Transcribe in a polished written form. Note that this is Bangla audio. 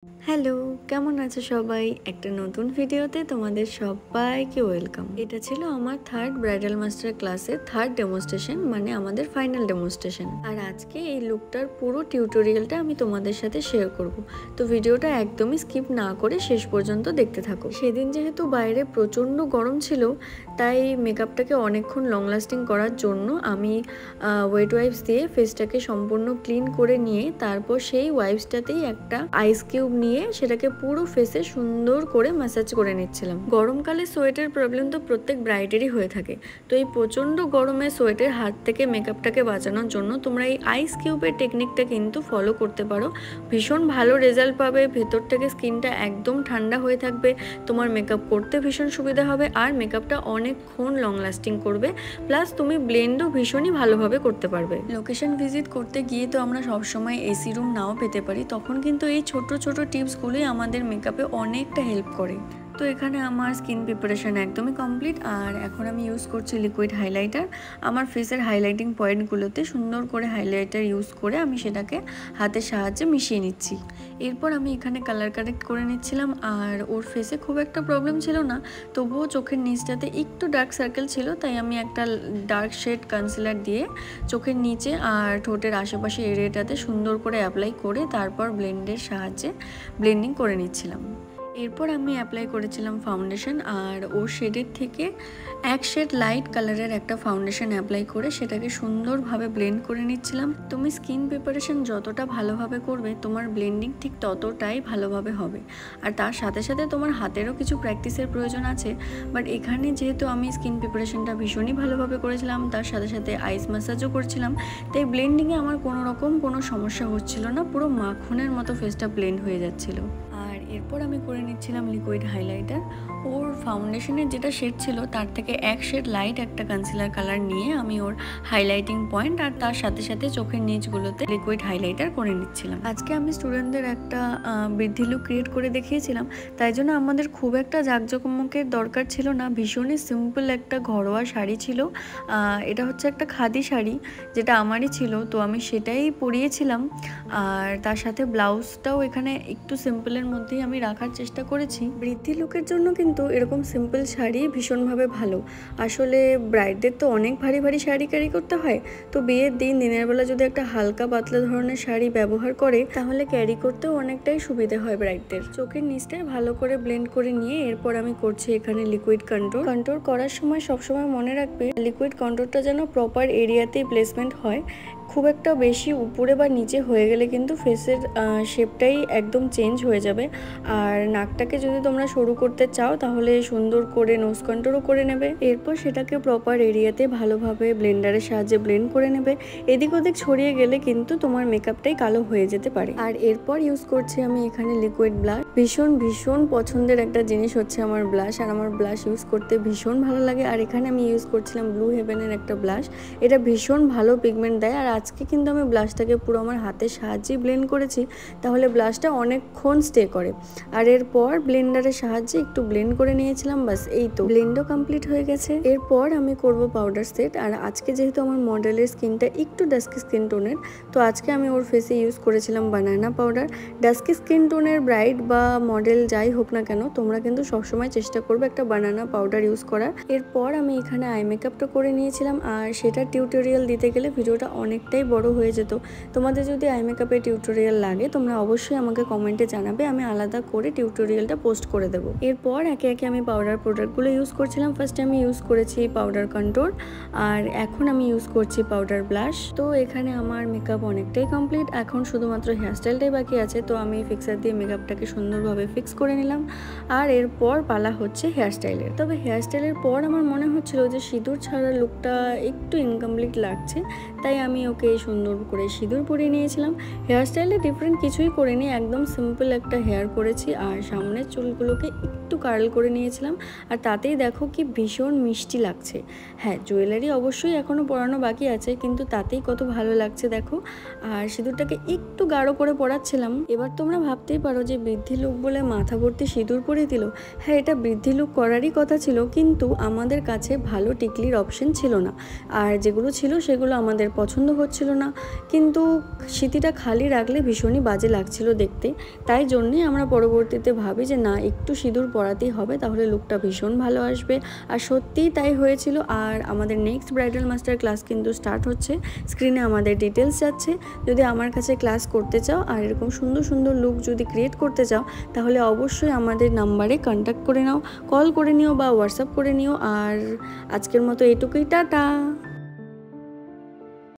হ্যালো, কেমন আছো সবাই? একটা নতুন ভিডিওতে তোমাদের সবাইকে ওয়েলকাম। এটা ছিল আমার থার্ড ব্রাইডাল মাস্টার ক্লাসের থার্ড ডেমনস্ট্রেশন, মানে আমাদের ফাইনাল ডেমনস্ট্রেশন। আর আজকে এই লুকটার পুরো টিউটোরিয়ালটা আমি তোমাদের সাথে শেয়ার করব। তো ভিডিওটা একদমই স্কিপ না করে শেষ পর্যন্ত দেখতে থাকো। সেদিন যেহেতু বাইরে প্রচণ্ড গরম ছিল, তাই মেকআপটাকে অনেকক্ষণ লং লাস্টিং করার জন্য আমি ওয়েট ওয়াইপস দিয়ে ফেসটাকে সম্পূর্ণ ক্লিন করে নিয়ে তারপর সেই ওয়াইপসটাতেই একটা আইস কিউব নিয়ে সেটাকে পুরো ফেসে সুন্দর করে ম্যাসাজ করে নিচ্ছিলাম। গরমকালে সোয়েটের প্রবলেম তো প্রত্যেক ব্রাইডেরই হয়ে থাকে। তো এই প্রচণ্ড গরমে সোয়েটের হাত থেকে মেকআপটাকে বাঁচানোর জন্য তোমরা এই আইস কিউবের টেকনিকটা কিন্তু ফলো করতে পারো। ভীষণ ভালো রেজাল্ট পাবে, ভেতর থেকে স্কিনটা একদম ঠান্ডা হয়ে থাকবে, তোমার মেকআপ করতে ভীষণ সুবিধা হবে আর মেকআপটা অনেকক্ষণ লং লাস্টিং করবে। প্লাস তুমি ব্লেন্ডও ভীষণই ভালোভাবে করতে পারবে। লোকেশন ভিজিট করতে গিয়ে তো আমরা সবসময় এসি রুম নাও পেতে পারি, তখন কিন্তু এই ছোট ছোট টিপসগুলোই আমাদের মেকআপে অনেকটা হেল্প করে। তো এখানে আমার স্কিন প্রিপারেশন একদমই কমপ্লিট আর এখন আমি ইউজ করছি লিকুইড হাইলাইটার। আমার ফেসের হাইলাইটিং পয়েন্টগুলোতে সুন্দর করে হাইলাইটার ইউজ করে আমি সেটাকে হাতের সাহায্যে মিশিয়ে নিচ্ছি। এরপর আমি এখানে কালার কারেক্ট করে নিচ্ছিলাম। আর ওর ফেসে খুব একটা প্রবলেম ছিল না, তবুও চোখের নিচটাতে একটু ডার্ক সার্কেল ছিল, তাই আমি একটা ডার্ক শেড কনসিলার দিয়ে চোখের নিচে আর ঠোঁটের আশেপাশে এরিয়াটাতে সুন্দর করে অ্যাপ্লাই করে তারপর ব্লেন্ডের সাহায্যে ব্লেন্ডিং করে নিচ্ছিলাম। এরপর আমি অ্যাপ্লাই করেছিলাম ফাউন্ডেশন আর ওর শেডের থেকে এক শেড লাইট কালারের একটা ফাউন্ডেশন অ্যাপ্লাই করে সেটাকে সুন্দরভাবে ব্লেন্ড করে নিচ্ছিলাম। তুমি স্কিন প্রিপারেশন যতটা ভালোভাবে করবে তোমার ব্লেন্ডিং ঠিক ততটাই ভালোভাবে হবে। আর তার সাথে সাথে তোমার হাতেরও কিছু প্র্যাকটিসের প্রয়োজন আছে, বাট এখানে যেহেতু আমি স্কিন প্রিপারেশনটা ভীষণই ভালোভাবে করেছিলাম, তার সাথে সাথে আইস ম্যাসাজও করছিলাম, তাই ব্লেন্ডিংয়ে আমার কোনো সমস্যা হচ্ছিল না, পুরো মাখনের মতো ফেসটা ব্লেন্ড হয়ে যাচ্ছিলো। এরপর আমি করে নিচ্ছিলাম লিকুইড হাইলাইটার। ওর ফাউন্ডেশনের যেটা শেড ছিল তার থেকে এক শেড লাইট একটা কনসিলার কালার নিয়ে আমি ওর হাইলাইটিং পয়েন্ট আর তার সাথে সাথে চোখের নিচগুলোতে লিকুইড হাইলাইটার করে নিচ্ছিলাম। আজকে আমি স্টুডেন্টদের একটা বৃদ্ধি লুক ক্রিয়েট করে দেখিয়েছিলাম, তাই জন্য আমাদের খুব একটা জাঁকজমকের দরকার ছিল না। ভীষণই সিম্পল একটা ঘরোয়া শাড়ি ছিল, এটা হচ্ছে একটা খাদি শাড়ি যেটা আমারই ছিল, তো আমি সেটাই পরিয়েছিলাম। আর তার সাথে ব্লাউজটাও এখানে একটু সিম্পলের মধ্যেই আমি রাখার চেষ্টা করেছি। বৃদ্ধি লুকের জন্য কিন্তু এরকম সিম্পল শাড়ি ভীষণভাবে ভালো। আসলে ব্রাইডদের তো অনেক ভারী ভারী শাড়ি ক্যারি করতে হয়, তো বিয়ের দিনের বেলা যদি একটা হালকা পাতলা ধরনের শাড়ি ব্যবহার করে তাহলে ক্যারি করতেও অনেকটাই সুবিধা হয় ব্রাইডদের। চোখের নিচটায় ভালো করে ব্লেন্ড করে নিয়ে এরপর আমি করছি এখানে লিকুইড কন্ট্রোল করার সময় সবসময় মনে রাখবে লিকুইড কন্ট্রোলটা যেন প্রপার এরিয়াতেই প্লেসমেন্ট হয়। খুব একটা বেশি উপরে বা নিচে হয়ে গেলে কিন্তু ফেসের শেপটাই একদম চেঞ্জ হয়ে যাবে। আর নাকটাকে যদি তোমরা সরু করতে চাও তাহলে সুন্দর করে নোজ কন্ট্রোলও করে নেবে। এরপর সেটাকে প্রপার এরিয়াতে ভালোভাবে ব্লেন্ডারের সাহায্যে ব্লেন্ড করে নেবে। এদিক ওদিক ছড়িয়ে গেলে কিন্তু তোমার মেকআপটাই কালো হয়ে যেতে পারে। আর এরপর ইউজ করছি আমি এখানে লিকুইড ব্লাশ। ভীষণ পছন্দের একটা জিনিস হচ্ছে আমার ব্লাশ, আর আমার ব্লাশ ইউজ করতে ভীষণ ভালো লাগে। আর এখানে আমি ইউজ করছিলাম ব্লু হেভেনের একটা ব্লাশ, এটা ভীষণ ভালো পিগমেন্ট দেয়। আর আজকে কিন্তু আমি ব্লাশটাকে পুরো আমার হাতের সাহায্যেই ব্লেন্ড করেছি, তাহলে ব্লাশটা অনেকক্ষণ স্টে করে। আর এরপর ব্লেন্ডারের সাহায্যে একটু ব্লেন্ড করে নিয়েছিলাম, বাস এই তো ব্লেন্ডও কমপ্লিট হয়ে গেছে। এরপর আমি করব পাউডার সেট। আর আজকে যেহেতু আমার মডেলের স্কিনটা একটু ডাস্কি স্কিন টোনের, তো আজকে আমি ওর ফেসে ইউজ করেছিলাম বানানা পাউডার। ডাস্কি স্কিন টোনের ব্রাইড বা মডেল যাই হোক না কেন, তোমরা কিন্তু সবসময় চেষ্টা করবে একটা বানানা পাউডার ইউজ করার। এরপর আমি এখানে আই মেকআপটা করে নিয়েছিলাম, আর সেটা টিউটোরিয়াল দিতে গেলে ভিডিওটা অনেকটাই বড় হয়ে যেত। তোমাদের যদি আই মেকআপের টিউটোরিয়াল লাগে তোমরা অবশ্যই আমাকে কমেন্টে জানাবে, আমি আলাদা করে টিউটোরিয়ালটা পোস্ট করে দেবো। এরপর একে একে আমি পাউডার প্রোডাক্টগুলো ইউজ করছিলাম। ফার্স্টে আমি ইউজ করেছি পাউডার কন্ট্রোল, আর এখন আমি ইউজ করছি পাউডার ব্লাশ। তো এখানে আমার মেকআপ অনেকটাই কমপ্লিট, এখন শুধুমাত্র হেয়ারস্টাইলটাই বাকি আছে। তো আমি ফিক্সার দিয়ে মেকআপটাকে সুন্দরভাবে ফিক্স করে নিলাম। আর এরপর পালা হচ্ছে হেয়ারস্টাইলের। তবে হেয়ারস্টাইলের পর আমার মনে হচ্ছিল যে সিঁদুর ছাড়া লুকটা একটু ইনকমপ্লিট লাগছে, তাই আমি ওকে সুন্দর করে সিঁদুর পরিয়ে নিয়েছিলাম। হেয়ারস্টাইলে ডিফারেন্ট কিছুই করিনি, একদম সিম্পল একটা হেয়ার করেছি আর সামনের চুলগুলোকে একটু কার্ল করে নিয়েছিলাম। আর তাতেই দেখো কি ভীষণ মিষ্টি লাগছে। হ্যাঁ, জুয়েলারি অবশ্যই এখনও পরানো বাকি আছে, কিন্তু তাতেই কত ভালো লাগছে দেখো। আর সিঁদুরটাকে একটু গাঢ় করে পরাচ্ছিলাম। এবার তোমরা ভাবতেই পারো যে বৃদ্ধি লুক বলে মাথা ভর্তি সিঁদুর পরিয়ে দিল। হ্যাঁ, এটা বৃদ্ধি লুক করারই কথা ছিল, কিন্তু আমাদের কাছে ভালো টিকলির অপশন ছিল না, আর যেগুলো ছিল সেগুলো আমাদের পছন্দ হচ্ছিল না, কিন্তু সিঁথিটা খালি রাখলে ভীষণই বাজে লাগছিল দেখতে। তাই জন্যেই আমরা পরবর্তীতে ভাবি যে না, একটু সিঁদুর পরাতেই হবে, তাহলে লুকটা ভীষণ ভালো আসবে। আর সত্যিই তাই হয়েছিল। আর আমাদের নেক্সট ব্রাইডাল মাস্টার ক্লাস কিন্তু স্টার্ট হচ্ছে। স্ক্রিনে আমাদের ডিটেলস যাচ্ছে। যদি আমার কাছে ক্লাস করতে চাও আর এরকম সুন্দর সুন্দর লুক যদি ক্রিয়েট করতে চাও, তাহলে অবশ্যই আমাদের নাম্বারে কন্ট্যাক্ট করে নাও, কল করে নিও বা হোয়াটসঅ্যাপ করে নিও। আর আজকের মতো এটুকুই, টাটা।